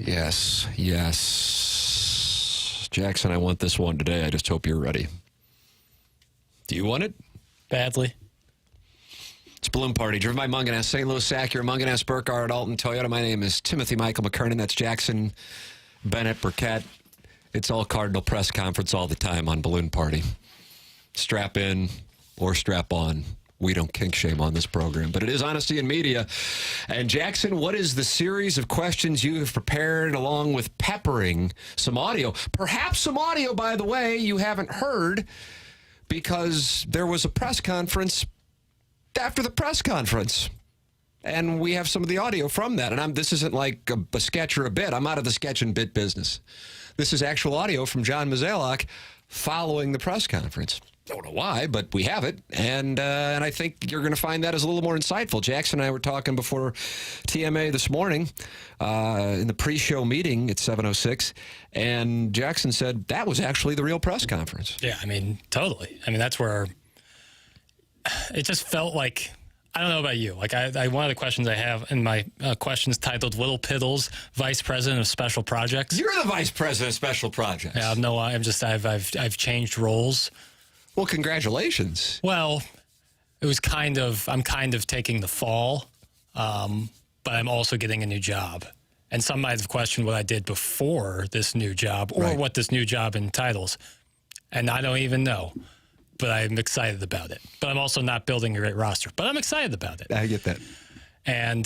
Yes, yes. Jackson, I want this one today. I just hope you're ready. Do you want it? Badly. It's Balloon Party, driven by Munganess, St. Louis, Acura, Munganess, Burkhardt, Alton, Toyota. My name is Timothy Michael McKernan. That's Jackson, Bennett, Burkett. It's all Cardinal press conference all the time on Balloon Party. Strap in or strap on. We don't kink shame on this program, but it is Honesty in Media. And Jackson, what is the series of questions you have prepared along with peppering some audio? Perhaps some audio, by the way, you haven't heard because there was a press conference after the press conference. And we have some of the audio from that. And this isn't like a sketch or a bit. I'm out of the sketch and bit business. This is actual audio from John Mozeliak following the press conference. Don't know why, but we have it, and I think you're going to find that as a little more insightful. Jackson and I were talking before TMA this morning in the pre-show meeting at 7:06, and Jackson said that was actually the real press conference. Yeah, I mean, totally. I mean, that's where it just felt like, I don't know about you. Like, one of the questions I have in my questions titled Little Piddles, Vice President of Special Projects. You're the Vice President of Special Projects. Yeah, no, I've changed roles. Well, congratulations. Well, it was I'm kind of taking the fall, but I'm also getting a new job. And some might have questioned what I did before this new job or what this new job entitles. And I don't even know, but I'm excited about it. But I'm also not building a great roster, but I'm excited about it. I get that. And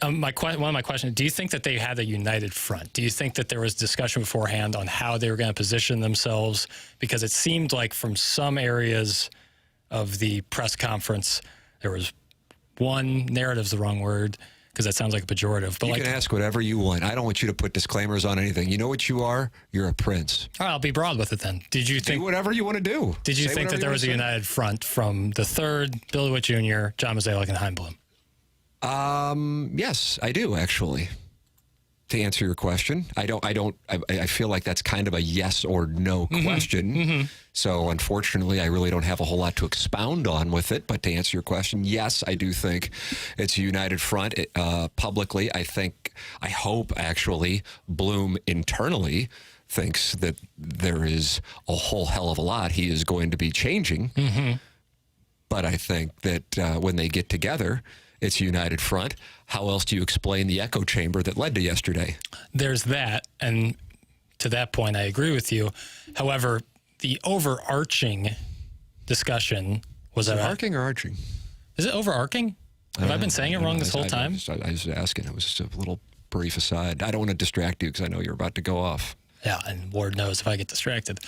one of my questions, do you think that they had a united front? Do you think that there was discussion beforehand on how they were going to position themselves? Because it seemed like from some areas of the press conference, there was one, narrative's the wrong word, because that sounds like a pejorative. But you can ask whatever you want. I don't want you to put disclaimers on anything. You know what you are? You're a prince. All right, I'll be broad with it then. Did you think... Do whatever you want to do. Did you think that there was a united front from the third, Billy Witt Jr., John Mozeliak, and Chaim Bloom? Yes, I do, actually. To answer your question, I feel like that's kind of a yes or no question. Mm-hmm. So unfortunately, I really don't have a whole lot to expound on with it. But to answer your question, yes, I do think it's a united front. Publicly, I hope actually, Bloom internally thinks that there is a whole hell of a lot he is going to be changing. Mm-hmm. But I think that when they get together, it's a united front. How else do you explain the echo chamber that led to yesterday? There's that, and to that point, I agree with you. However, the overarching discussion was... Is it arcing or arching? Is it overarching? Have I been saying it wrong this whole time? I was asking. It was just a little brief aside. I don't want to distract you because I know you're about to go off. Yeah, and Lord knows if I get distracted.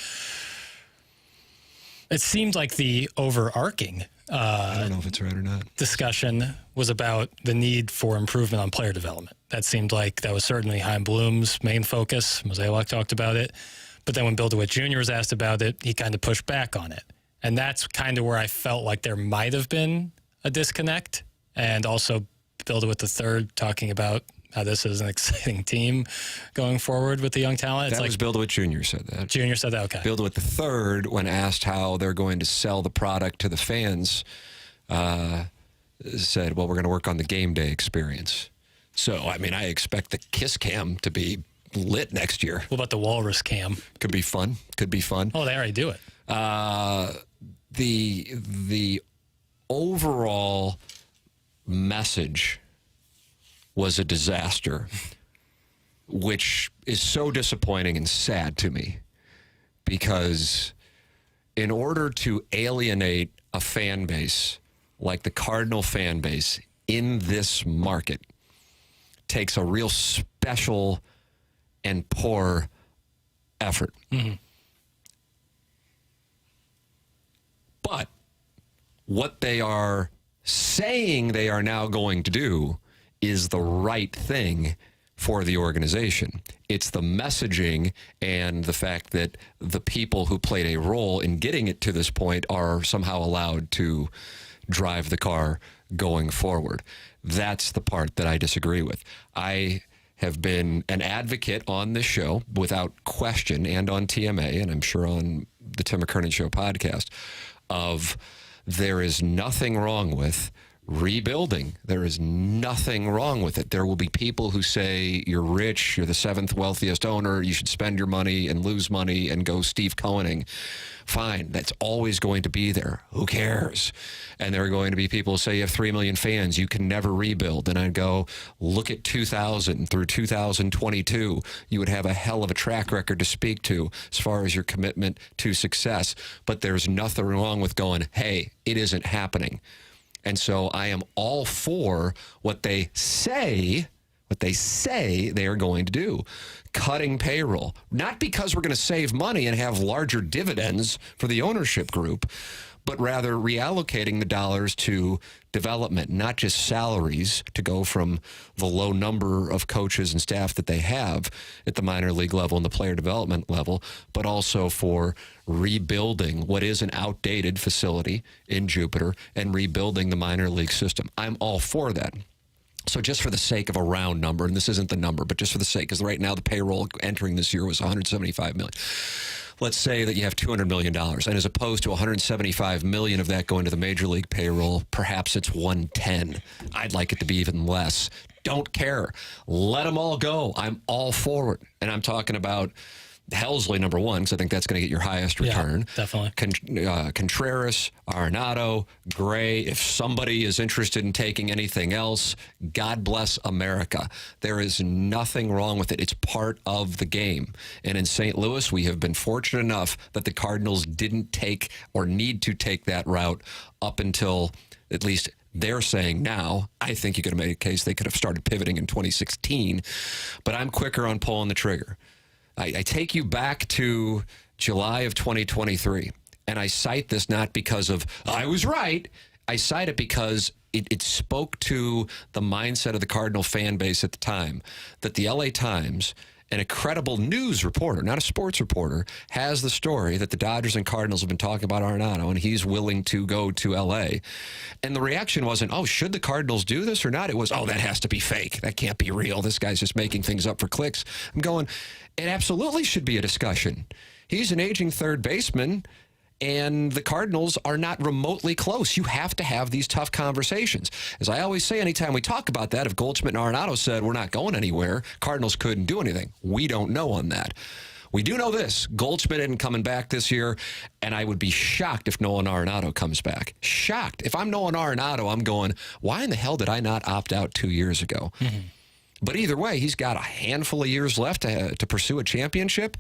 It seemed like the overarching... I don't know if it's right or not. Discussion was about the need for improvement on player development. That seemed like that was certainly Chaim Bloom's main focus. Mozeliak talked about it. But then when Bill DeWitt Jr. was asked about it, he kind of pushed back on it. And that's kind of where I felt like there might have been a disconnect. And also Bill DeWitt III talking about how this is an exciting team going forward with the young talent. That was Bill DeWitt Jr. said that. Jr. said that, okay. Bill DeWitt III, when asked how they're going to sell the product to the fans, said, well, we're going to work on the game day experience. So, I mean, I expect the Kiss Cam to be lit next year. What about the Walrus Cam? Could be fun. Could be fun. Oh, they already do it. The overall message was a disaster, which is so disappointing and sad to me because in order to alienate a fan base like the Cardinal fan base in this market takes a real special and poor effort. Mm-hmm. But what they are saying they are now going to do is the right thing for the organization. It's the messaging and the fact that the people who played a role in getting it to this point are somehow allowed to drive the car going forward. That's the part that I disagree with. I have been an advocate on this show without question and on TMA, and I'm sure on the Tim McKernan Show podcast, of there is nothing wrong with rebuilding. There is nothing wrong with it. There will be people who say you're rich, you're the seventh wealthiest owner, you should spend your money and lose money and go Steve Cohening. Fine, that's always going to be there. Who cares? And there are going to be people who say you have 3 million fans, you can never rebuild. And I'd go, look at 2000 through 2022. You would have a hell of a track record to speak to as far as your commitment to success. But there's nothing wrong with going, hey, it isn't happening. And so I am all for what they say they are going to do. Cutting payroll. Not because we're going to save money and have larger dividends for the ownership group, but rather reallocating the dollars to development, not just salaries to go from the low number of coaches and staff that they have at the minor league level and the player development level, but also for rebuilding what is an outdated facility in Jupiter and rebuilding the minor league system. I'm all for that. So just for the sake of a round number, and this isn't the number, but just for the sake, because right now the payroll entering this year was $175 million. Let's say that you have $200 million, and as opposed to $175 million of that going to the major league payroll, perhaps it's $110. I'd like it to be even less. Don't care. Let them all go. I'm all for it. And I'm talking about Helsley, number one, because I think that's going to get your highest return. Yeah, definitely. Contreras, Arenado, Gray. If somebody is interested in taking anything else, God bless America. There is nothing wrong with it. It's part of the game. And in St. Louis, we have been fortunate enough that the Cardinals didn't take or need to take that route up until at least they're saying now. I think you could have made a case they could have started pivoting in 2016. But I'm quicker on pulling the trigger. I take you back to July of 2023, and I cite this not because of, I was right. I cite it because it spoke to the mindset of the Cardinal fan base at the time, that the LA Times, and a credible news reporter, not a sports reporter, has the story that the Dodgers and Cardinals have been talking about Arenado, and he's willing to go to L.A. And the reaction wasn't, oh, should the Cardinals do this or not? It was, oh, that has to be fake. That can't be real. This guy's just making things up for clicks. I'm going, it absolutely should be a discussion. He's an aging third baseman, and the Cardinals are not remotely close. You have to have these tough conversations. As I always say, anytime we talk about that, if Goldschmidt and Arenado said we're not going anywhere, Cardinals couldn't do anything. We don't know on that. We do know this. Goldschmidt isn't coming back this year, and I would be shocked if Nolan Arenado comes back. Shocked. If I'm Nolan Arenado, I'm going, why in the hell did I not opt out 2 years ago? Mm-hmm. But either way, he's got a handful of years left to pursue a championship.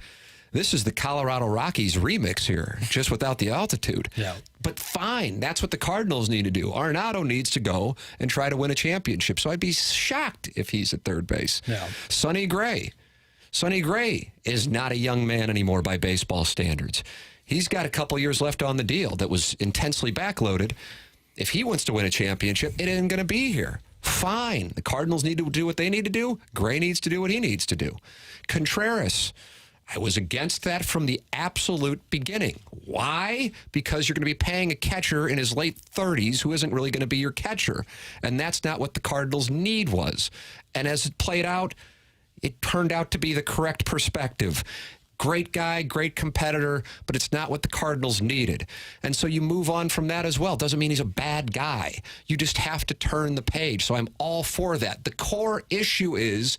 This is the Colorado Rockies remix here, just without the altitude. Yeah. But fine, that's what the Cardinals need to do. Arenado needs to go and try to win a championship. So I'd be shocked if he's at third base. Yeah. Sonny Gray is not a young man anymore by baseball standards. He's got a couple years left on the deal that was intensely backloaded. If he wants to win a championship, it isn't going to be here. Fine. The Cardinals need to do what they need to do. Gray needs to do what he needs to do. Contreras, I was against that from the absolute beginning. Why? Because you're going to be paying a catcher in his late 30s who isn't really going to be your catcher. And that's not what the Cardinals' need was. And as it played out, it turned out to be the correct perspective. Great guy, great competitor, but it's not what the Cardinals needed. And so you move on from that as well. Doesn't mean he's a bad guy. You just have to turn the page. So I'm all for that. The core issue is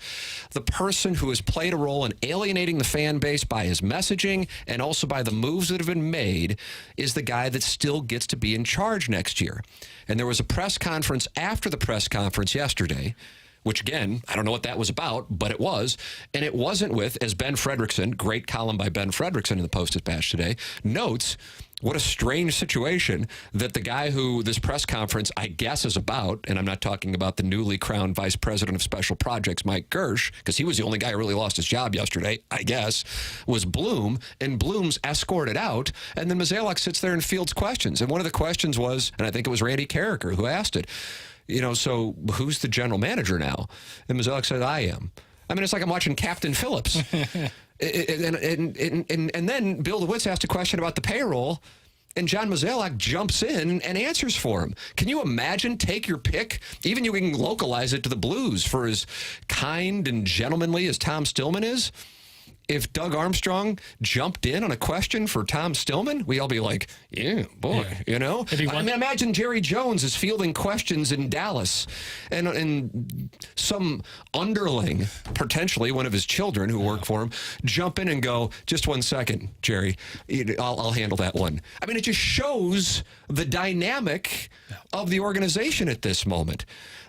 the person who has played a role in alienating the fan base by his messaging and also by the moves that have been made is the guy that still gets to be in charge next year. And there was a press conference after the press conference yesterday, which, again, I don't know what that was about, but it was. And it wasn't with, as Ben Fredrickson, great column by Ben Fredrickson in the Post-Dispatch today, notes what a strange situation that the guy who this press conference, I guess, is about, and I'm not talking about the newly crowned Vice President of Special Projects, Mike Gersh, because he was the only guy who really lost his job yesterday, I guess, was Bloom, and Bloom's escorted out, and then Mozeliak sits there and fields questions. And one of the questions was, and I think it was Randy Carricker who asked it, so who's the general manager now? And Mozeliak said, I am. I mean, it's like I'm watching Captain Phillips. and then Bill DeWitt asked a question about the payroll, and John Mozeliak jumps in and answers for him. Can you imagine? Take your pick. Even you can localize it to the Blues for as kind and gentlemanly as Tom Stillman is. if Doug Armstrong jumped in on a question for Tom Stillman, we'd all be like, yeah, boy, you know? I mean, imagine Jerry Jones is fielding questions in Dallas, and some underling, potentially one of his children who work for him, jump in and go, just 1 second, Jerry, I'll handle that one. I mean, it just shows the dynamic of the organization at this moment.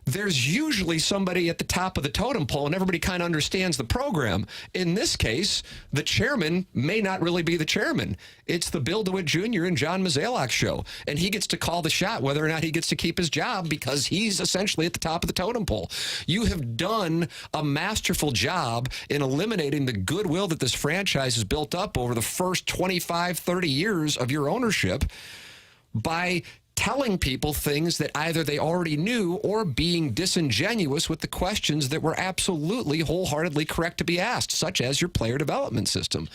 There's usually somebody at the top of the totem pole, and everybody kind of understands the program. In this case, the chairman may not really be the chairman. It's the Bill DeWitt Jr. and John Mozeliak show, and he gets to call the shot whether or not he gets to keep his job because he's essentially at the top of the totem pole. You have done a masterful job in eliminating the goodwill that this franchise has built up over the first 25, 30 years of your ownership by telling people things that either they already knew or being disingenuous with the questions that were absolutely wholeheartedly correct to be asked, such as your player development system.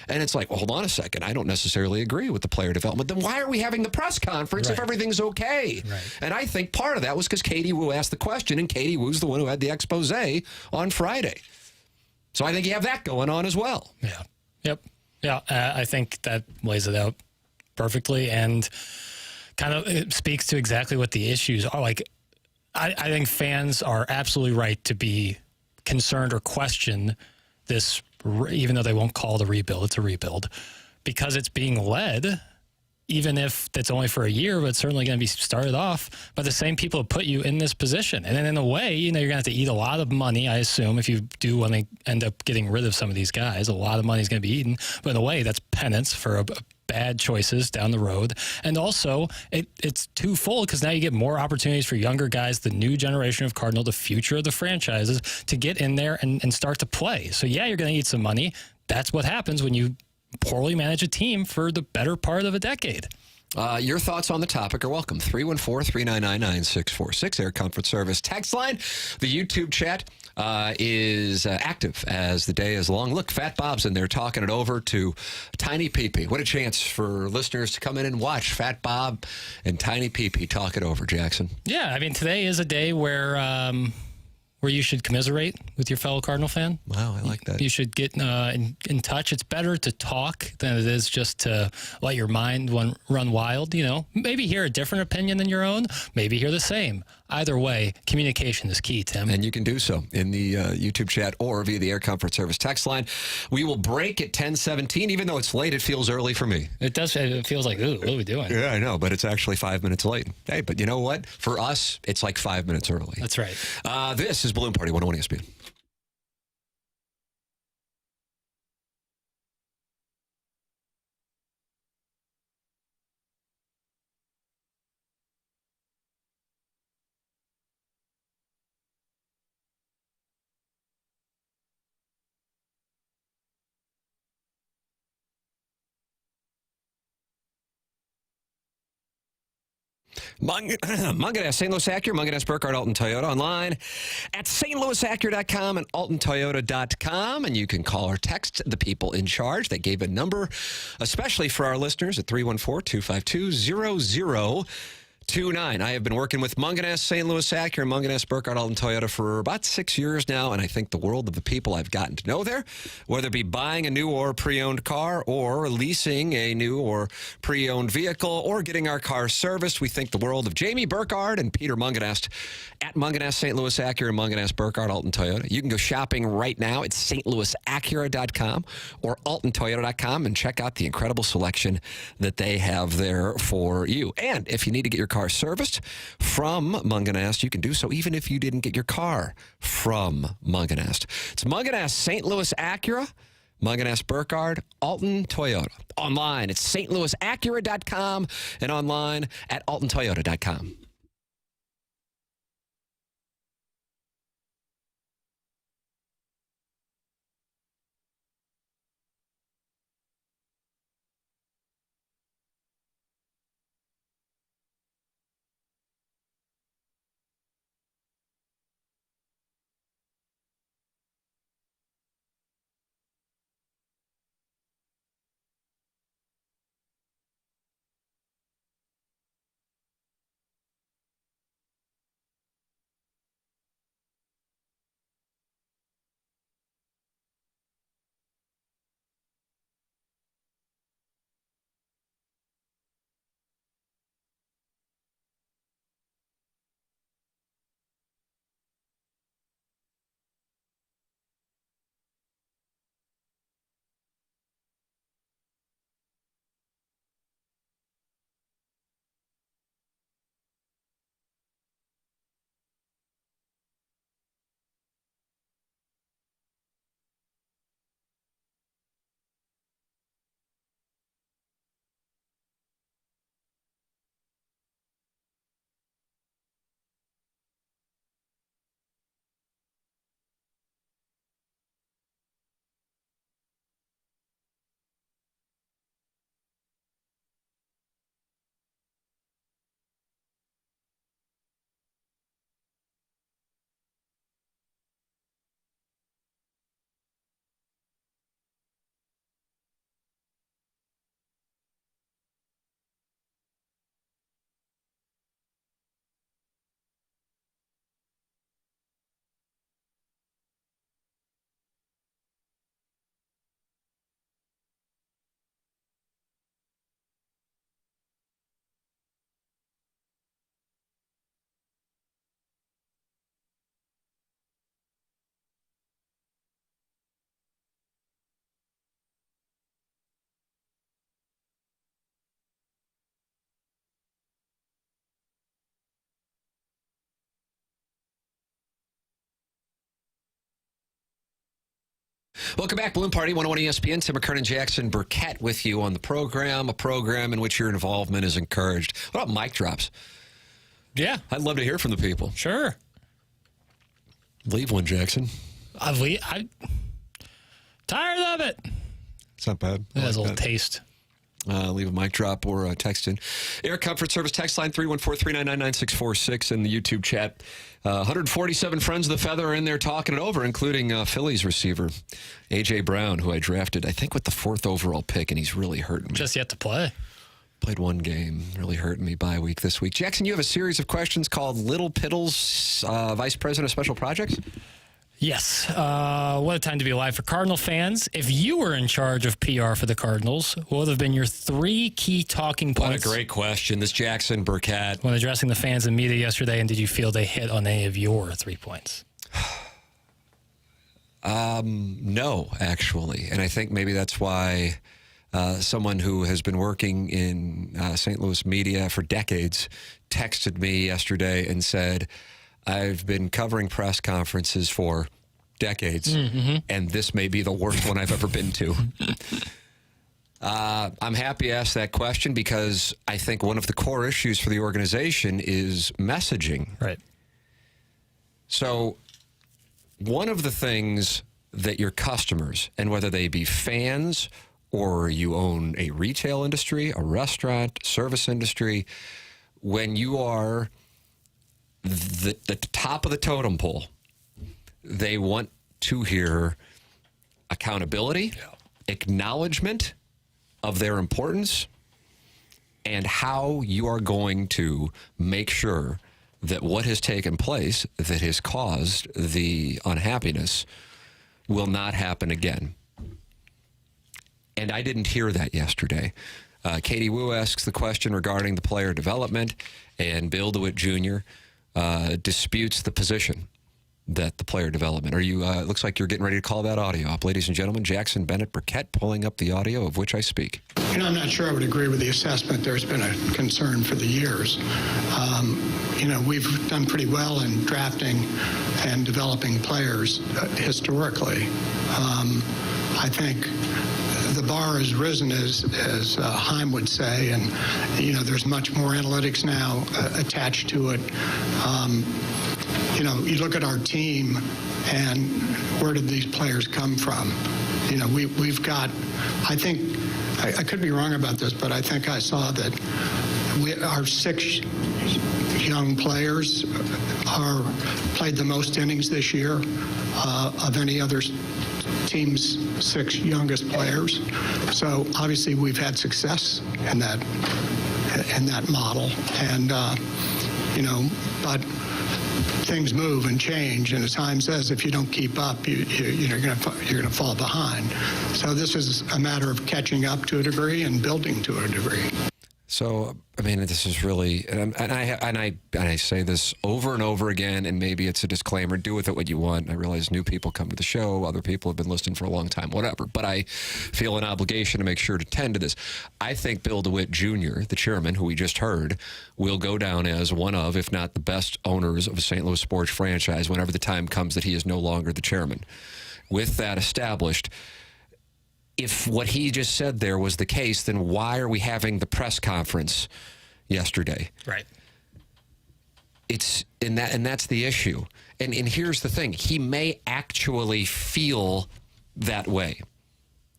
And it's like, well, hold on a second. I don't necessarily agree with the player development. Then why are we having the press conference if everything's okay? Right. And I think part of that was because Katie Wu asked the question, and Katie Wu's the one who had the expose on Friday. So I think you have that going on as well. Yeah. Yep. Yeah. I think that lays it out perfectly. And kind of it speaks to exactly what the issues are. Like, I think fans are absolutely right to be concerned or question this, even though they won't call it a rebuild, it's a rebuild, because it's being led, even if it's only for a year, but it's certainly going to be started off by the same people who put you in this position. And then in a way, you're going to have to eat a lot of money, I assume, if you do want to end up getting rid of some of these guys. A lot of money is going to be eaten. But in a way, that's penance for bad choices down the road. And also, it's twofold because now you get more opportunities for younger guys, the new generation of Cardinal, the future of the franchises, to get in there and start to play. So yeah, you're going to eat some money. That's what happens when you poorly manage a team for the better part of a decade. Your thoughts on the topic are welcome. 314-399-9646, Air Comfort Service text line. The YouTube chat is active as the day is long. Look, Fat Bob's in there talking it over to Tiny Pee-Pee. What a chance for listeners to come in and watch Fat Bob and Tiny Pee-Pee talk it over, Jackson. Yeah, I mean, today is a day where you should commiserate with your fellow Cardinal fan. Wow, I like that. You should get in touch. It's better to talk than it is just to let your mind run wild. You know, maybe hear a different opinion than your own. Maybe hear the same. Either way, communication is key, Tim. And you can do so in the YouTube chat or via the Air Comfort Service text line. We will break at 10:17. Even though it's late, it feels early for me. It does. It feels like, ooh, what are we doing? Yeah, I know, but it's actually 5 minutes late. Hey, but you know what? For us, it's like 5 minutes early. That's right. This is Balloon Party 101 ESPN. Munganess, St. Louis Acura, Munganess, Burkhardt, Alton Toyota, online at stlouisacura.com and altontoyota.com. And you can call or text the people in charge. They gave a number, especially for our listeners, at 314-252-0029. I have been working with Munganess, St. Louis Acura, Munganess, Burkhardt, Alton Toyota for about 6 years now, and I think the world of the people I've gotten to know there, whether it be buying a new or pre-owned car or leasing a new or pre-owned vehicle or getting our car serviced. We think the world of Jamie Burkhardt and Peter Munganess at Munganess, St. Louis Acura, Munganess, Burkhardt, Alton Toyota. You can go shopping right now at stlouisacura.com or altontoyota.com and check out the incredible selection that they have there for you. And if you need to get your car serviced from Munganess, you can do so even if you didn't get your car from Munganess. It's Munganess, St. Louis Acura, Munganess, Burkhardt, Alton Toyota. Online at stlouisacura.com and online at altontoyota.com. Welcome back, Balloon Party, 101 ESPN. Tim McKernan, Jackson Burkett with you on the program, a program in which your involvement is encouraged. What about mic drops? Yeah. I'd love to hear from the people. Sure. Leave one, Jackson. I'm tired of it. It's not bad. It has a little taste. Leave a mic drop or text in. Air Comfort Service text line 314-399-9646 in the YouTube chat. 147 Friends of the Feather are in there talking it over, including Phillies receiver A.J. Brown, who I drafted, I think, with the 4th overall pick, and he's really hurting me. Just yet to play. Played one game, really hurting me bye week this week. Jackson, you have a series of questions called Little Piddles, Vice President of Special Projects? Yes. What a time to be alive for Cardinal fans. If you were in charge of PR for the Cardinals, what would have been your 3 key talking points? What a great question. This Jackson Burkett. When addressing the fans and media yesterday, and did you feel they hit on any of your 3 points? No, actually. And I think maybe that's why someone who has been working in St. Louis media for decades texted me yesterday and said, I've been covering press conferences for decades, and this may be the worst one I've ever been to. I'm happy you asked that question because I think one of the core issues for the organization is messaging. Right. So one of the things that your customers, and whether they be fans or you own a retail industry, a restaurant, service industry, when you are the top of the totem pole, they want to hear accountability, acknowledgement of their importance, and how you are going to make sure that what has taken place that has caused the unhappiness will not happen again. And I didn't hear that yesterday. Katie Wu asks the question regarding the player development, and Bill DeWitt Jr. Disputes the position that the player development. Are you? It looks like you're getting ready to call that audio up. Ladies and gentlemen, Jackson Bennett Burkett pulling up the audio of which I speak. I'm not sure I would agree with the assessment. There's been a concern for the years. We've done pretty well in drafting and developing players historically. I think the bar has risen, as Heim would say, and there's much more analytics now attached to it. You look at our team, and where did these players come from? We've got. I think I could be wrong about this, but I think I saw that our 6 young players played the most innings this year of any other team's 6 youngest players. So obviously we've had success in that model, and but things move and change, and as Heim says, if you don't keep up, you're going to fall behind. So this is a matter of catching up to a degree and building to a degree. So, I mean, this is really, and I say this over and over again, and maybe it's a disclaimer, do with it what you want. I realize new people come to the show, other people have been listening for a long time, whatever, but I feel an obligation to make sure to tend to this. I think Bill DeWitt Jr., the chairman, who we just heard, will go down as one of, if not the best owners of a St. Louis sports franchise whenever the time comes that he is no longer the chairman. With that established, if what he just said there was the case, then why are we having the press conference yesterday? Right. And that's the issue. And here's the thing. He may actually feel that way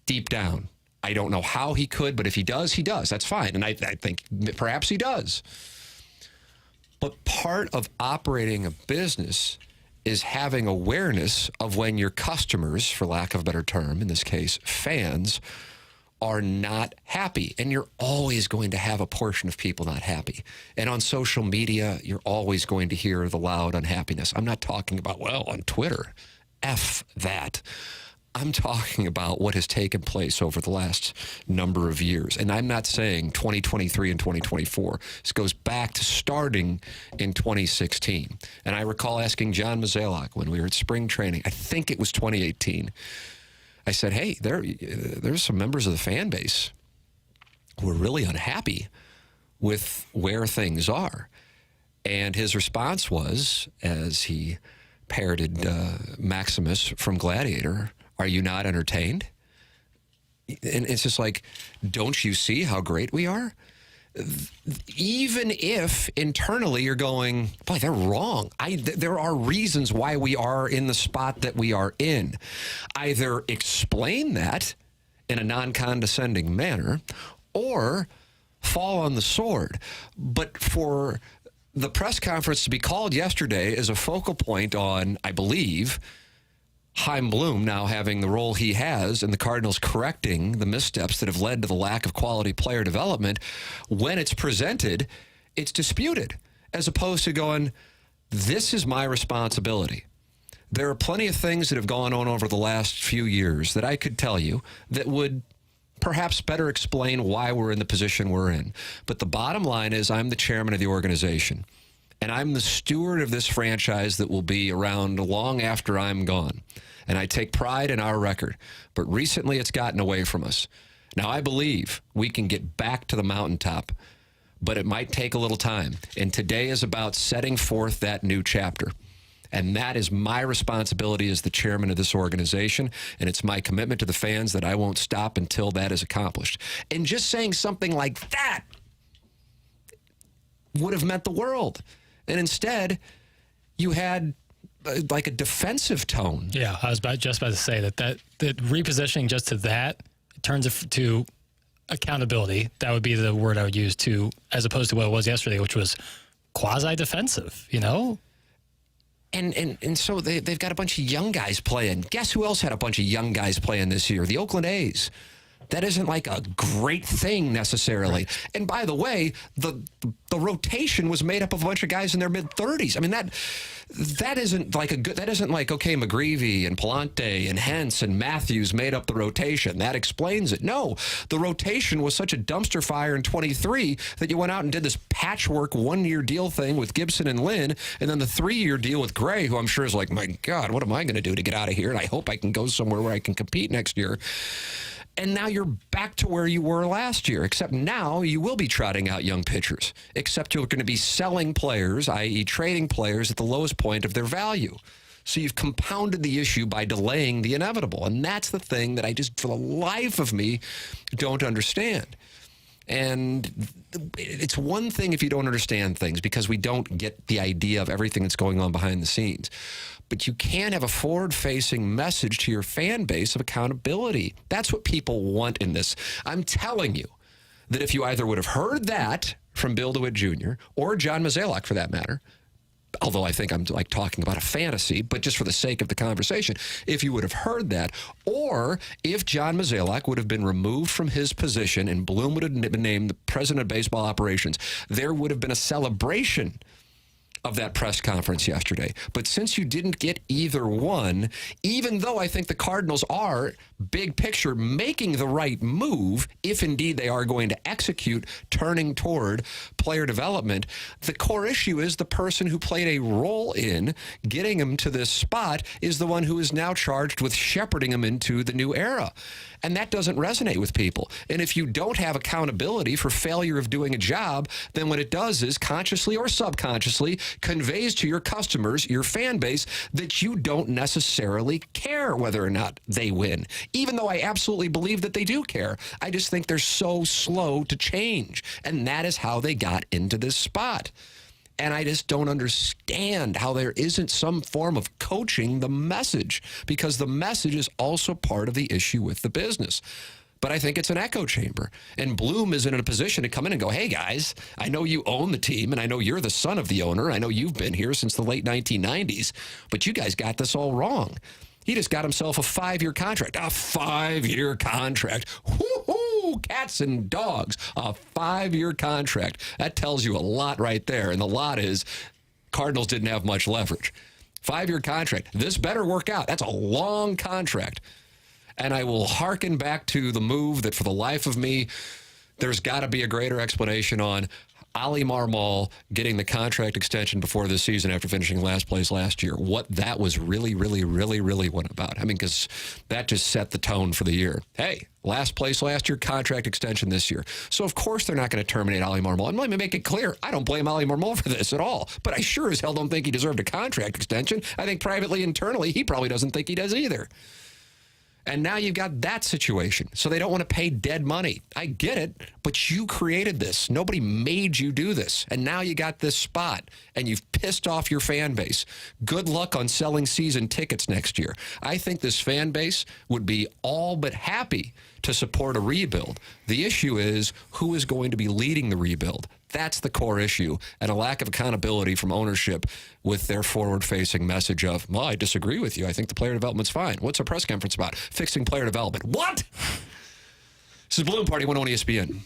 deep down. I don't know how he could, but if he does, he does. That's fine. And I think perhaps he does. But part of operating a business is having awareness of when your customers, for lack of a better term, in this case, fans, are not happy. And you're always going to have a portion of people not happy. And on social media, you're always going to hear the loud unhappiness. I'm not talking about, on Twitter. F that. I'm talking about what has taken place over the last number of years. And I'm not saying 2023 and 2024. This goes back to starting in 2016. And I recall asking John Mozeliak when we were at spring training, I think it was 2018. I said, hey, there's some members of the fan base who are really unhappy with where things are. And his response was, as he parroted Maximus from Gladiator, Are you not entertained? And it's just like, don't you see how great we are? Even if internally you're going, boy, they're wrong. There are reasons why we are in the spot that we are in. Either explain that in a non-condescending manner or fall on the sword. But for the press conference to be called yesterday as a focal point on, I believe, Chaim Bloom now having the role he has and the Cardinals correcting the missteps that have led to the lack of quality player development, when it's presented, it's disputed, as opposed to going, this is my responsibility. There are plenty of things that have gone on over the last few years that I could tell you that would perhaps better explain why we're in the position we're in. But the bottom line is I'm the chairman of the organization, and I'm the steward of this franchise that will be around long after I'm gone. And I take pride in our record. But recently it's gotten away from us. Now, I believe we can get back to the mountaintop, but it might take a little time. And today is about setting forth that new chapter. And that is my responsibility as the chairman of this organization. And it's my commitment to the fans that I won't stop until that is accomplished. And just saying something like that would have meant the world. And instead, you had like a defensive tone. Yeah, I was just about to say that repositioning just to that turns it to accountability. That would be the word I would use to, as opposed to what it was yesterday, which was quasi-defensive, you know? And so they've got a bunch of young guys playing. Guess who else had a bunch of young guys playing this year? The Oakland A's. That isn't like a great thing necessarily. Right. And by the way, the rotation was made up of a bunch of guys in their mid-30s. I mean, that isn't like okay, McGreevy and Palante and Hentz and Matthews made up the rotation. That explains it. No, the rotation was such a dumpster fire in 23 that you went out and did this patchwork one-year deal thing with Gibson and Lynn, and then the 3-year deal with Gray, who I'm sure is like, my God, what am I going to do to get out of here? And I hope I can go somewhere where I can compete next year. And now you're back to where you were last year, except now you will be trotting out young pitchers, except you're going to be selling players, i.e. trading players at the lowest point of their value. So you've compounded the issue by delaying the inevitable. And that's the thing that I just, for the life of me, don't understand. And it's one thing if you don't understand things because we don't get the idea of everything that's going on behind the scenes. But you can have a forward-facing message to your fan base of accountability. That's what people want in this. I'm telling you that if you either would have heard that from Bill DeWitt Jr. or John Mozeliak, for that matter, although I think I'm like talking about a fantasy, but just for the sake of the conversation, if you would have heard that, or if John Mozeliak would have been removed from his position and Bloom would have been named the president of baseball operations, there would have been a celebration of that press conference yesterday. But since you didn't get either one, even though I think the Cardinals are, big picture, making the right move, if indeed they are going to execute turning toward player development, the core issue is the person who played a role in getting him to this spot is the one who is now charged with shepherding him into the new era. And that doesn't resonate with people. And if you don't have accountability for failure of doing a job, then what it does is consciously or subconsciously conveys to your customers, your fan base, that you don't necessarily care whether or not they win. Even though I absolutely believe that they do care. I just think they're so slow to change. And that is how they got into this spot. And I just don't understand how there isn't some form of coaching the message, because the message is also part of the issue with the business. But I think it's an echo chamber. And Bloom is in a position to come in and go, hey, guys, I know you own the team, and I know you're the son of the owner. I know you've been here since the late 1990s, but you guys got this all wrong. He just got himself a 5-year contract. A 5-year contract. Woo-hoo! Cats and dogs. A 5-year contract. That tells you a lot right there. And the lot is Cardinals didn't have much leverage. 5-year contract. This better work out. That's a long contract. And I will hearken back to the move that for the life of me, there's got to be a greater explanation on Ali Marmol getting the contract extension before this season after finishing last place last year. What that was really what about. I mean, because that just set the tone for the year. Hey, last place last year, contract extension this year. So, of course, they're not going to terminate Ali Marmol. And let me make it clear, I don't blame Ali Marmol for this at all. But I sure as hell don't think he deserved a contract extension. I think privately, internally, he probably doesn't think he does either. And now you've got that situation. So they don't want to pay dead money. I get it, but you created this. Nobody made you do this. And now you got this spot, and you've pissed off your fan base. Good luck on selling season tickets next year. I think this fan base would be all but happy to support a rebuild. The issue is who is going to be leading the rebuild. That's the core issue, and a lack of accountability from ownership with their forward-facing message of, well, I disagree with you. I think the player development's fine. What's a press conference about? Fixing player development. What? This is Balloon Party 101 ESPN.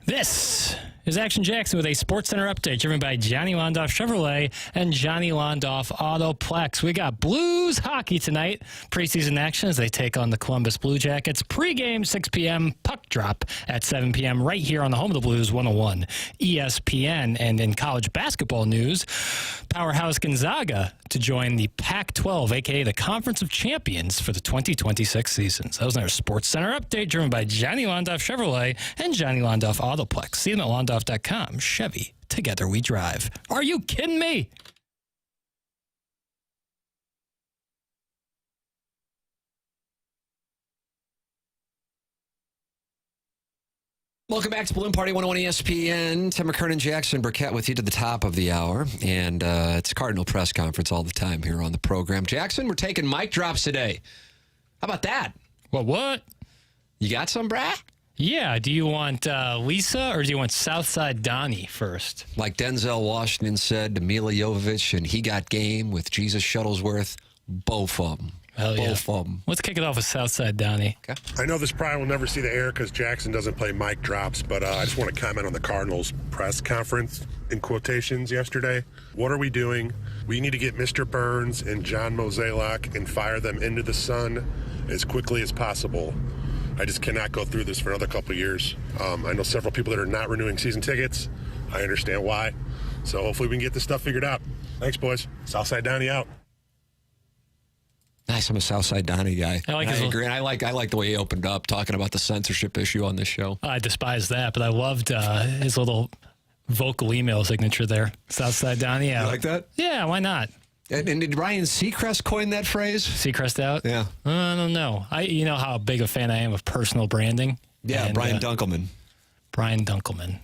This is Action Jackson with a SportsCenter update driven by Johnny Londoff Chevrolet and Johnny Londoff Autoplex. We got Blues hockey tonight. Preseason action as they take on the Columbus Blue Jackets. Pre-game 6 p.m. Puck drop at 7 p.m. right here on the home of the Blues, 101 ESPN. And in college basketball news, powerhouse Gonzaga to join the Pac-12, a.k.a. the Conference of Champions for the 2026 season. So that was our SportsCenter update driven by Johnny Londoff Chevrolet and Johnny Londoff Autoplex. See them at Londoff.com. Chevy, together we drive. Are you kidding me? Welcome back to Balloon Party 101 ESPN. Tim McKernan, Jackson Burkett with you to the top of the hour. And it's Cardinal press conference all the time here on the program. Jackson, we're taking mic drops today. How about that? What? You got some, brah? Yeah. Do you want Lisa or do you want Southside Donnie first? Like Denzel Washington said to Mila Jovovich, and he got game with Jesus Shuttlesworth. Both of them. Hell yeah. Both of them. Let's kick it off with Southside Donnie. Okay. I know this probably will never see the air because Jackson doesn't play mic drops, but I just want to comment on the Cardinals press conference in quotations yesterday. What are we doing? We need to get Mr. Burns and John Mozeliak and fire them into the sun as quickly as possible. I just cannot go through this for another couple of years. I know several people that are not renewing season tickets. I understand why. So hopefully we can get this stuff figured out. Thanks, boys. Southside Donnie out. Nice. I'm a Southside Donnie guy. I like and his I agree. And I like the way he opened up talking about the censorship issue on this show. I despise that, but I loved his little vocal email signature there. Southside Donnie out. You like that? Yeah, why not? And did Ryan Seacrest coin that phrase? Seacrest out? Yeah. I don't know. You know how big a fan I am of personal branding? Yeah, And, Brian Dunkelman. Brian Dunkelman.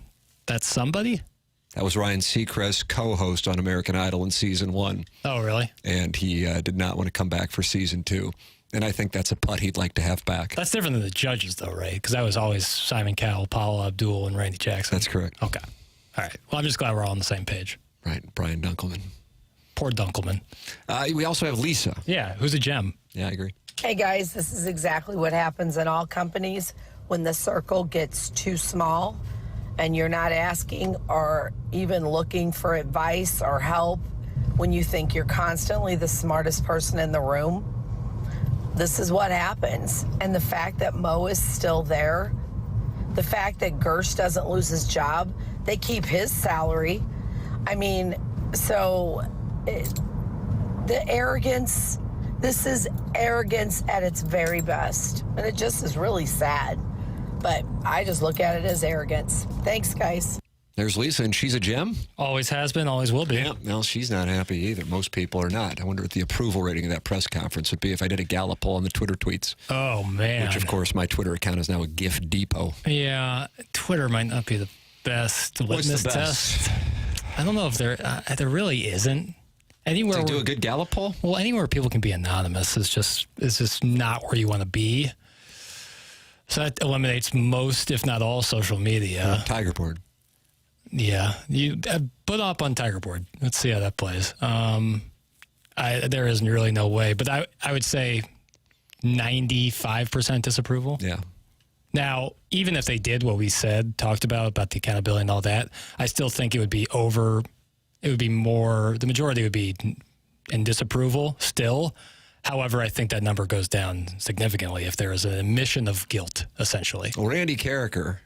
That's somebody? That was Ryan Seacrest, co-host on American Idol in season 1. Oh, really? And he did not want to come back for season 2. And I think that's a putt he'd like to have back. That's different than the judges, though, right? Because that was always Simon Cowell, Paula Abdul, and Randy Jackson. That's correct. Okay. All right. Well, I'm just glad we're all on the same page. Right, Brian Dunkelman. Poor Dunkelman. We also have Lisa. Yeah, who's a gem? Yeah, I agree. Hey guys, this is exactly what happens in all companies when the circle gets too small and you're not asking or even looking for advice or help when you think you're constantly the smartest person in the room. This is what happens. And the fact that Mo is still there, the fact that Gersh doesn't lose his job, they keep his salary. I mean, so the arrogance, this is arrogance at its very best. And it just is really sad. But I just look at it as arrogance. Thanks, guys. There's Lisa, and she's a gem. Always has been, always will be. Yeah, well, she's not happy either. Most people are not. I wonder what the approval rating of that press conference would be if I did a Gallup poll on the Twitter tweets. Oh, man. Which, of course, my Twitter account is now a GIF depot. Yeah, Twitter might not be the best litmus test. I don't know if there really isn't. Anywhere to do a good Gallup poll? Well, anywhere people can be anonymous is just not where you want to be. So that eliminates most, if not all, social media. Tiger board. Yeah, you put up on Tiger board. Let's see how that plays. There isn't really no way, but I would say 95% disapproval. Yeah. Now, even if they did what we talked about the accountability and all that, I still think it would be over. It would be more. The majority would be in disapproval still. However, I think that number goes down significantly if there is an admission of guilt, essentially. Well, Randy Carricker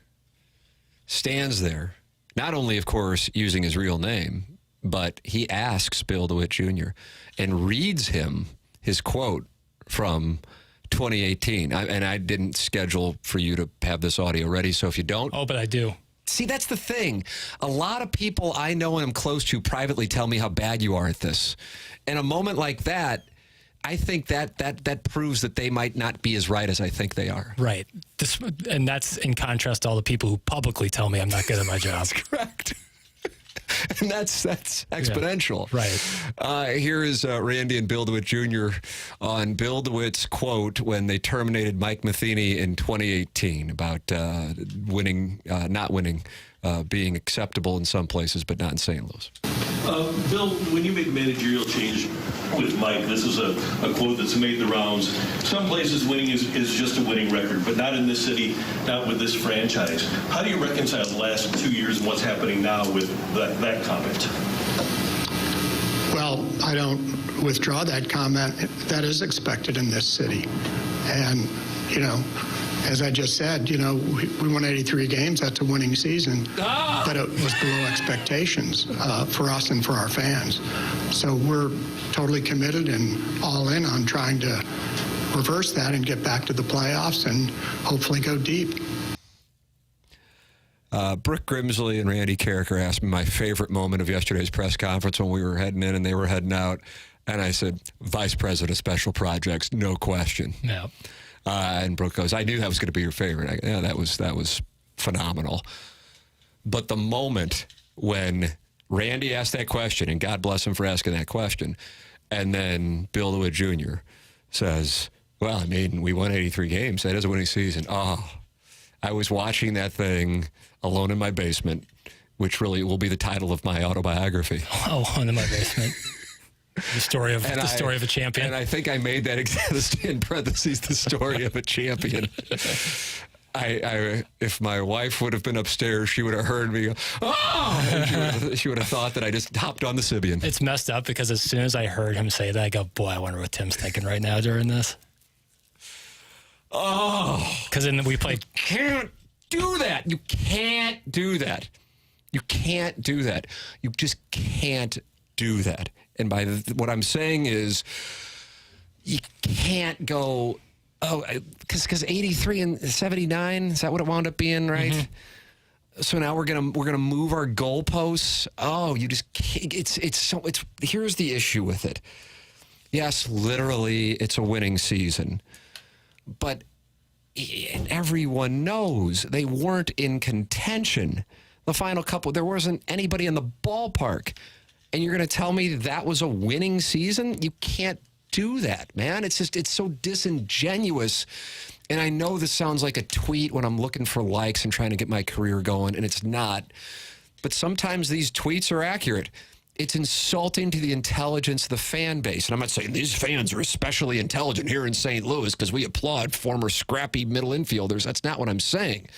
stands there, not only, of course, using his real name, but he asks Bill DeWitt Jr. and reads him his quote from 2018. And I didn't schedule for you to have this audio ready, so if you don't... Oh, but I do. See, that's the thing. A lot of people I know and I'm close to privately tell me how bad you are at this. And a moment like that... I think that proves that they might not be as right as I think they are. Right. And that's in contrast to all the people who publicly tell me I'm not good at my job. That's correct. And that's exponential. Yeah, right. Here is Randy and Bill DeWitt Jr. on Bill DeWitt's quote when they terminated Mike Matheny in 2018 about not winning, being acceptable in some places, but not in St. Louis. Bill, when you made the managerial change with Mike, this is a quote that's made the rounds. Some places winning is just a winning record, but not in this city, not with this franchise. How do you reconcile the last 2 years and what's happening now with that comment? Well, I don't withdraw that comment. That is expected in this city. And, as I just said, we won 83 games. That's a winning season. But it was below expectations for us and for our fans. So we're totally committed and all in on trying to reverse that and get back to the playoffs and hopefully go deep. Brooke Grimsley and Randy Carricker asked me my favorite moment of yesterday's press conference when we were heading in and they were heading out. And I said, Vice President of Special Projects, no question. Yeah. And Brooke goes, I knew that was going to be your favorite. Yeah, that was phenomenal. But the moment when Randy asked that question, and God bless him for asking that question, and then Bill DeWitt Jr. says, well, we won 83 games. That is a winning season. Oh, I was watching that thing alone in my basement, which really will be the title of my autobiography. Alone in my basement. The story of a champion. And I think I made that in parentheses, the story of a champion. If my wife would have been upstairs, she would have heard me go, oh! She would have thought that I just hopped on the Sibian. It's messed up because as soon as I heard him say that, I go, boy, I wonder what Tim's thinking right now during this. Oh. Because then we played. Can't do that. You can't do that. You can't do that. You just can't do that. And by what I'm saying is, you can't go, because 83 and 79, is that what it wound up being, right? Mm-hmm. So now we're gonna move our goalposts. Oh, you just can't, it's here's the issue with it. Yes, literally, it's a winning season, but everyone knows they weren't in contention. The final couple, there wasn't anybody in the ballpark. And you're going to tell me that was a winning season? You can't do that, man. It's so disingenuous. And I know this sounds like a tweet when I'm looking for likes and trying to get my career going, and it's not. But sometimes these tweets are accurate. It's insulting to the intelligence of the fan base. And I'm not saying these fans are especially intelligent here in St. Louis because we applaud former scrappy middle infielders. That's not what I'm saying.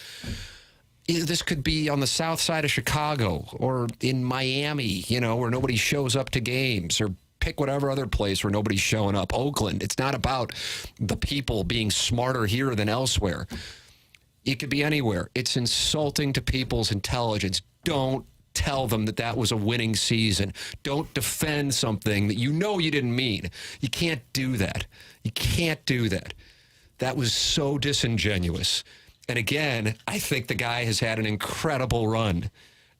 This could be on the south side of Chicago or in Miami, where nobody shows up to games, or pick whatever other place where nobody's showing up. Oakland. It's not about the people being smarter here than elsewhere. It could be anywhere. It's insulting to people's intelligence. Don't tell them that was a winning season. Don't defend something that you didn't mean. You can't do that. You can't do that. That was so disingenuous. And again, I think the guy has had an incredible run.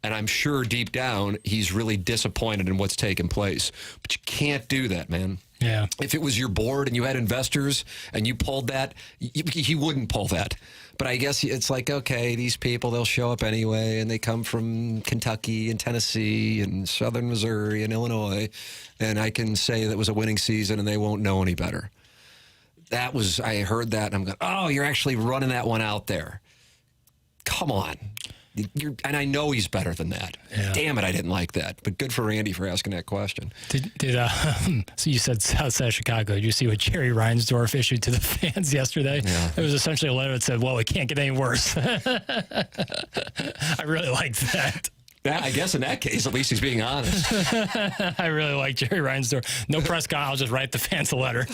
And I'm sure deep down, he's really disappointed in what's taken place. But you can't do that, man. Yeah. If it was your board and you had investors and you pulled that, he wouldn't pull that. But I guess it's like, okay, these people, they'll show up anyway, and they come from Kentucky and Tennessee and Southern Missouri and Illinois, and I can say that was a winning season and they won't know any better. I heard that, and I'm going, oh, you're actually running that one out there. Come on. And I know he's better than that. Yeah. Damn it, I didn't like that. But good for Randy for asking that question. So you said south side of Chicago. Did you see what Jerry Reinsdorf issued to the fans yesterday? Yeah. It was essentially a letter that said, well, it can't get any worse. I really liked that. Yeah, I guess in that case, at least he's being honest. I really like Jerry Reinsdorf. No press con. I'll just write the fans a letter.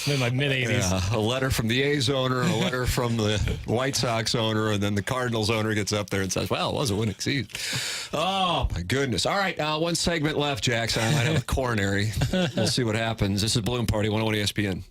In my mid-'80s. Yeah, a letter from the A's owner, and a letter from the White Sox owner, and then the Cardinals owner gets up there and says, well, it was a winning season. Oh, my goodness. All right, one segment left, Jackson. I might have a coronary. We'll see what happens. This is Bloom Party, 101 ESPN.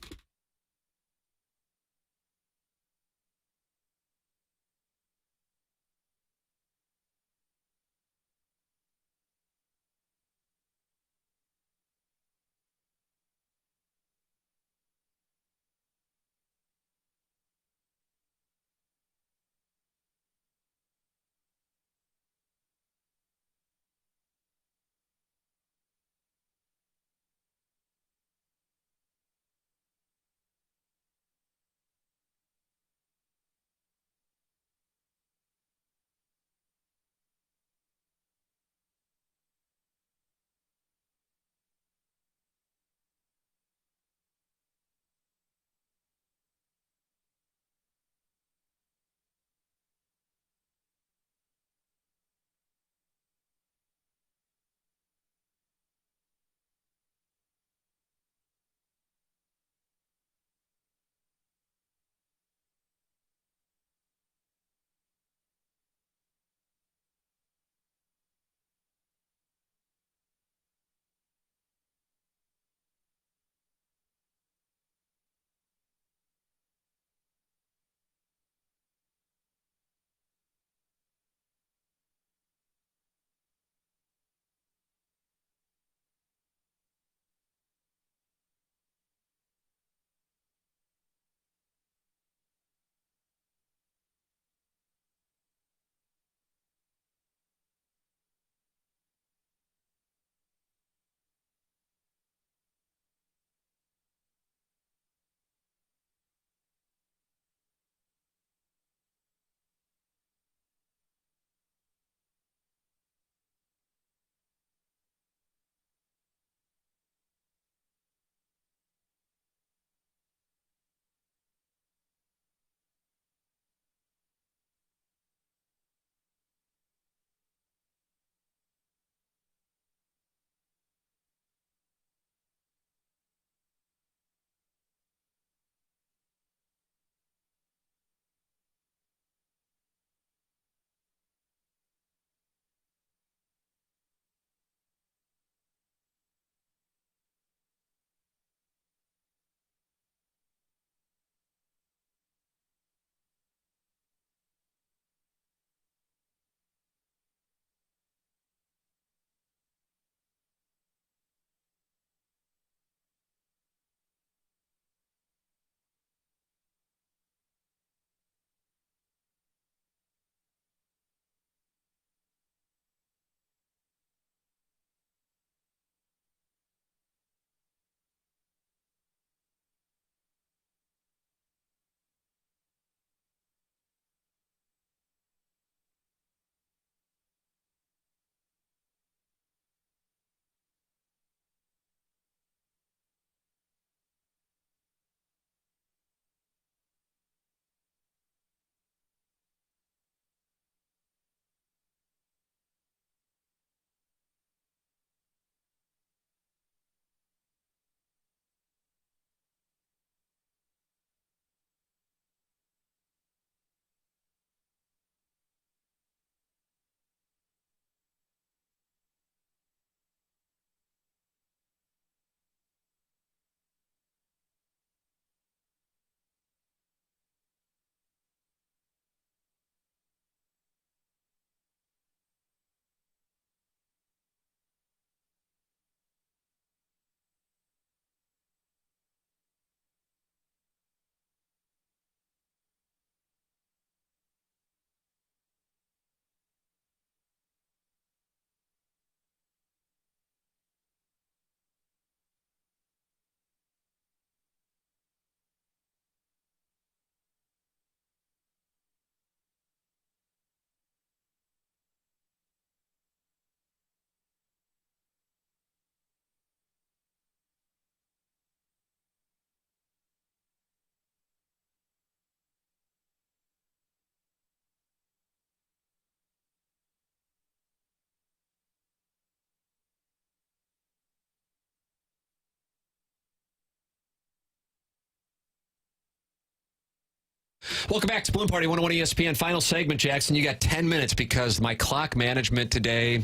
Welcome back to Balloon Party 101 ESPN. Final segment, Jackson. You got 10 minutes because my clock management today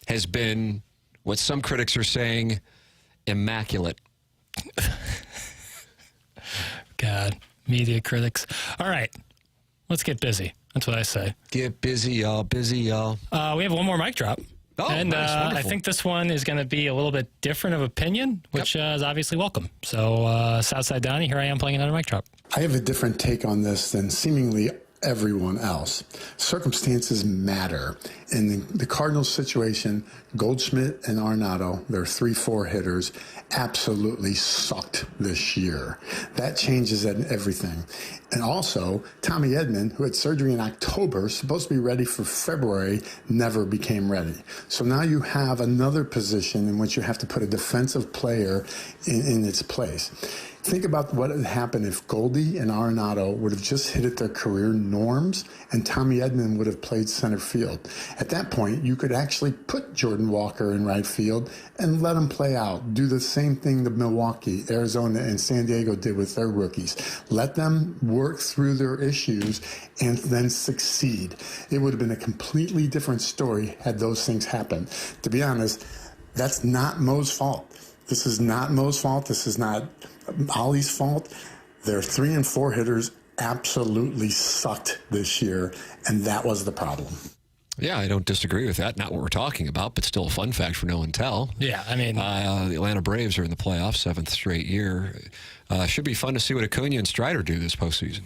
has been what some critics are saying immaculate. God, media critics. All right, let's get busy. That's what I say. Get busy, y'all. Busy, y'all. We have one more mic drop. Oh, and nice. I Wonderful. think this one is going to be a little bit different of opinion, which is obviously welcome. So, Southside Donnie, here I am playing another mic drop. I have a different take on this than seemingly everyone else. Circumstances matter. In the Cardinals situation, Goldschmidt and Arenado, their 3-4 hitters, absolutely sucked this year. That changes everything. And also, Tommy Edman, who had surgery in October, supposed to be ready for February, never became ready. So now you have another position in which you have to put a defensive player in its place. Think about what had happened if Goldie and Arenado would have just hit at their career norms and Tommy Edman would have played center field. At that point, you could actually put Jordan Walker in right field and let him play out. Do the same thing that Milwaukee, Arizona, and San Diego did with their rookies. Let them work through their issues and then succeed. It would have been a completely different story had those things happened. To be honest, that's not Mo's fault. This is not Mo's fault. This is not Ollie's fault. Their 3 and 4 hitters absolutely sucked this year, and that was the problem. Yeah, I don't disagree with that. Not what we're talking about, but still a fun fact for no one tell. Yeah, I mean, the Atlanta Braves are in the playoffs, 7th straight year. Should be fun to see what Acuna and Strider do this postseason.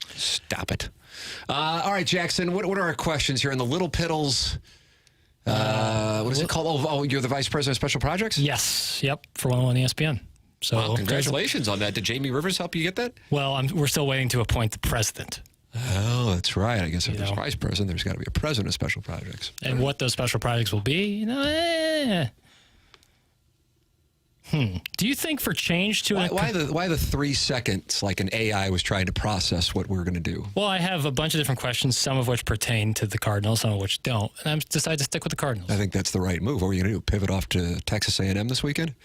Stop it. All right, Jackson, what are our questions here on the Little Piddles? What is it called? Oh, you're the Vice President of Special Projects? yes, yep, for 101 ESPN. So, Well, congratulations on that. Did Jamie Rivers help you get that? Well, we're still waiting to appoint the president. Oh, that's right. I guess if there's know. vice president, there's got to be a president of special projects. And what those special projects will be, Do you think for change to Why the 3 seconds like an AI was trying to process what we're going to do? Well, I have a bunch of different questions, some of which pertain to the Cardinals, some of which don't. And I've decided to stick with the Cardinals. I think that's the right move. What are you going to do? Pivot off to Texas A&M this weekend?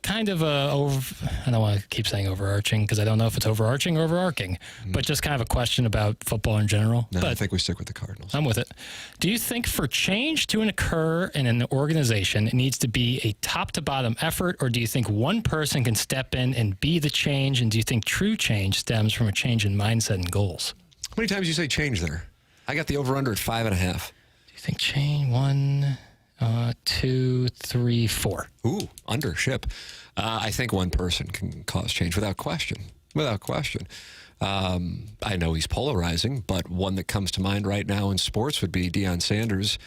Kind of I don't want to keep saying overarching because I don't know if it's overarching or overarching, but just kind of a question about football in general. No, but I think we stick with the Cardinals. I'm with it. Do you think for change to occur in an organization, it needs to be a top to bottom effort, or do you think one person can step in and be the change? And do you think true change stems from a change in mindset and goals? How many times do you say change there? I got the over-under at 5.5. Do you think change 1, 2, 3, 4? Ooh, under ship. I think one person can cause change without question. Without question. I know he's polarizing, but one that comes to mind right now in sports would be Deion Sanders,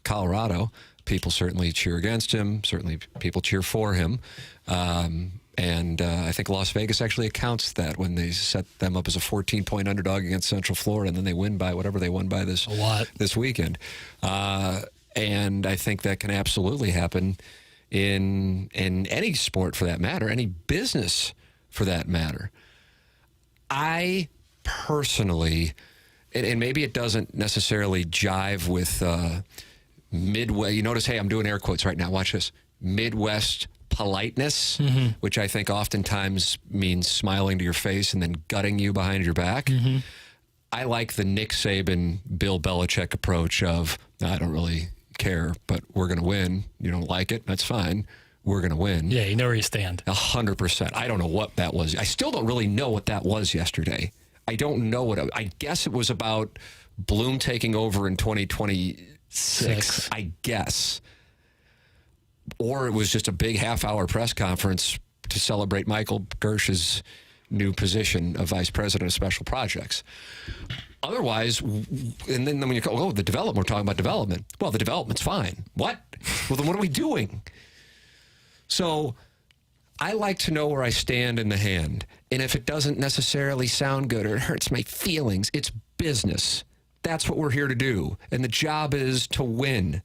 Colorado. People certainly cheer against him. Certainly people cheer for him. And I think Las Vegas actually accounts that when they set them up as a 14-point underdog against Central Florida, and then they win by whatever they won by this weekend. And I think that can absolutely happen in any sport for that matter, any business for that matter. I personally, and maybe it doesn't necessarily jive with Midwest. You notice, hey, I'm doing air quotes right now. Watch this. Midwest politeness, which I think oftentimes means smiling to your face and then gutting you behind your back. I like the Nick Saban, Bill Belichick approach of, I don't really care, but we're going to win. You don't like it? That's fine. We're going to win. Yeah, you know where you stand. 100%. I don't know what that was. I still don't really know what that was yesterday. I don't know what I guess it was about Bloom taking over in 2026, I guess. Or it was just a big half-hour press conference to celebrate Michael Gersh's new position of Vice President of Special Projects. Otherwise, and then when you go, the development, we're talking about development. Well, the development's fine. What? Well, then what are we doing? So I like to know where I stand in the hand. And if it doesn't necessarily sound good or it hurts my feelings, it's business. That's what we're here to do. And the job is to win.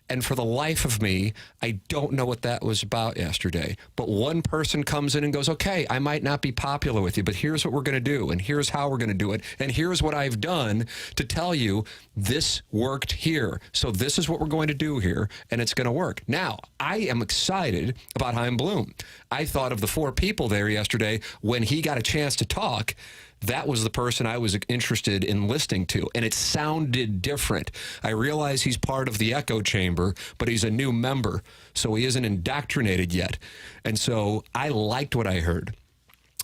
And for the life of me, I don't know what that was about yesterday. But one person comes in and goes, okay, I might not be popular with you, but here's what we're going to do, and here's how we're going to do it, and here's what I've done to tell you this worked here. So this is what we're going to do here, and it's going to work. Now, I am excited about Chaim Bloom. I thought of the 4 people there yesterday when he got a chance to talk that was the person I was interested in listening to, and it sounded different. I realize he's part of the echo chamber, but he's a new member, so he isn't indoctrinated yet. And so I liked what I heard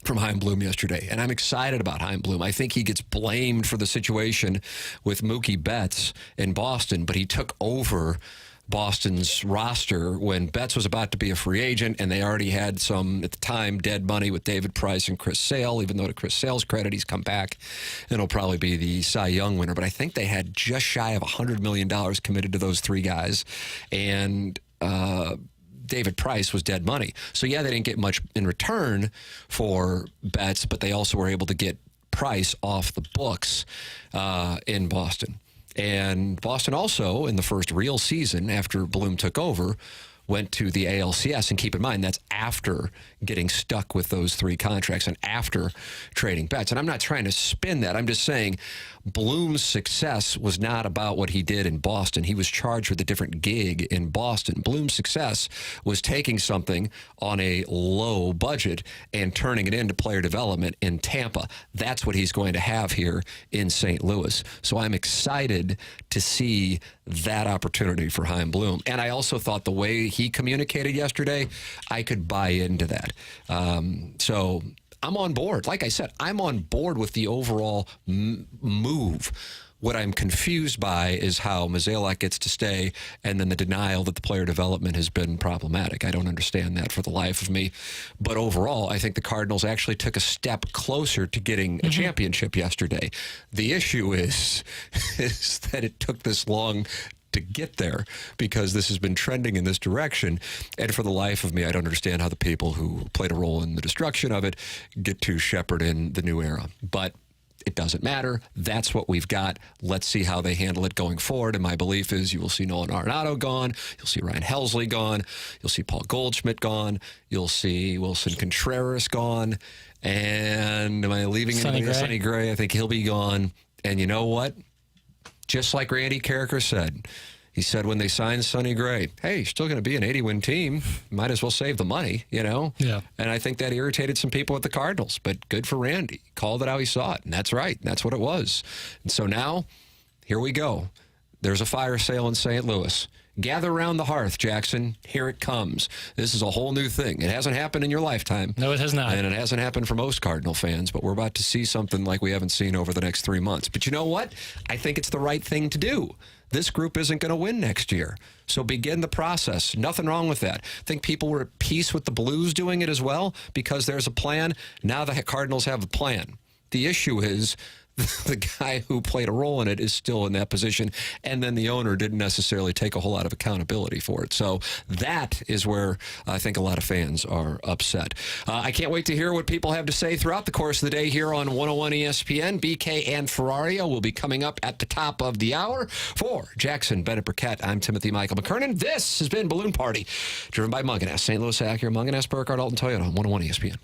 from Chaim Bloom yesterday, and I'm excited about Chaim Bloom. I think he gets blamed for the situation with Mookie Betts in Boston, but he took over Boston's roster when Betts was about to be a free agent, and they already had some, at the time, dead money with David Price and Chris Sale, even though to Chris Sale's credit, he's come back and he'll probably be the Cy Young winner. But I think they had just shy of $100 million committed to those three guys, and David Price was dead money. So, yeah, they didn't get much in return for Betts, but they also were able to get Price off the books in Boston. And Boston also, in the first real season after Bloom took over, went to the ALCS. And keep in mind, that's after getting stuck with those three contracts and after trading Betts. And I'm not trying to spin that. I'm just saying Bloom's success was not about what he did in Boston. He was charged with a different gig in Boston. Bloom's success was taking something on a low budget and turning it into player development in Tampa. That's what he's going to have here in St. Louis. So I'm excited to see that opportunity for Chaim Bloom. And I also thought the way he communicated yesterday, I could buy into that. So I'm on board. Like I said, I'm on board with the overall move. What I'm confused by is how Mozeliak gets to stay and then the denial that the player development has been problematic. I don't understand that for the life of me. But overall, I think the Cardinals actually took a step closer to getting a championship yesterday. The issue is that it took this long to get there because this has been trending in this direction. And for the life of me, I don't understand how the people who played a role in the destruction of it get to shepherd in the new era. But it doesn't matter. That's what we've got. Let's see how they handle it going forward. And my belief is you will see Nolan Arenado gone. You'll see Ryan Helsley gone. You'll see Paul Goldschmidt gone. You'll see Wilson Contreras gone. And am I leaving anybody? Sonny Gray. I think he'll be gone. And you know what? Just like Randy Carricker said, he said when they signed Sonny Gray, hey, you're still going to be an 80-win team. Might as well save the money, you know? Yeah. And I think that irritated some people at the Cardinals, but good for Randy. He called it how he saw it, and that's right. That's what it was. And so now, here we go. There's a fire sale in St. Louis. Gather around the hearth, Jackson. Here it comes. This is a whole new thing. It hasn't happened in your lifetime. No, it has not. And it hasn't happened for most Cardinal fans, but we're about to see something like we haven't seen over the next 3 months. But you know what? I think it's the right thing to do. This group isn't going to win next year. So begin the process. Nothing wrong with that. I think people were at peace with the Blues doing it as well because there's a plan. Now the Cardinals have a plan. The issue is the guy who played a role in it is still in that position, and then the owner didn't necessarily take a whole lot of accountability for it. So that is where I think a lot of fans are upset. I can't wait to hear what people have to say throughout the course of the day here on 101 ESPN. BK and Ferrario will be coming up at the top of the hour. For Jackson, Bennett, Burkett, I'm Timothy Michael McKernan. This has been Balloon Party, driven by Munganess, St. Louis Acura, Munganess, Burkhardt, Alton Toyota on 101 ESPN.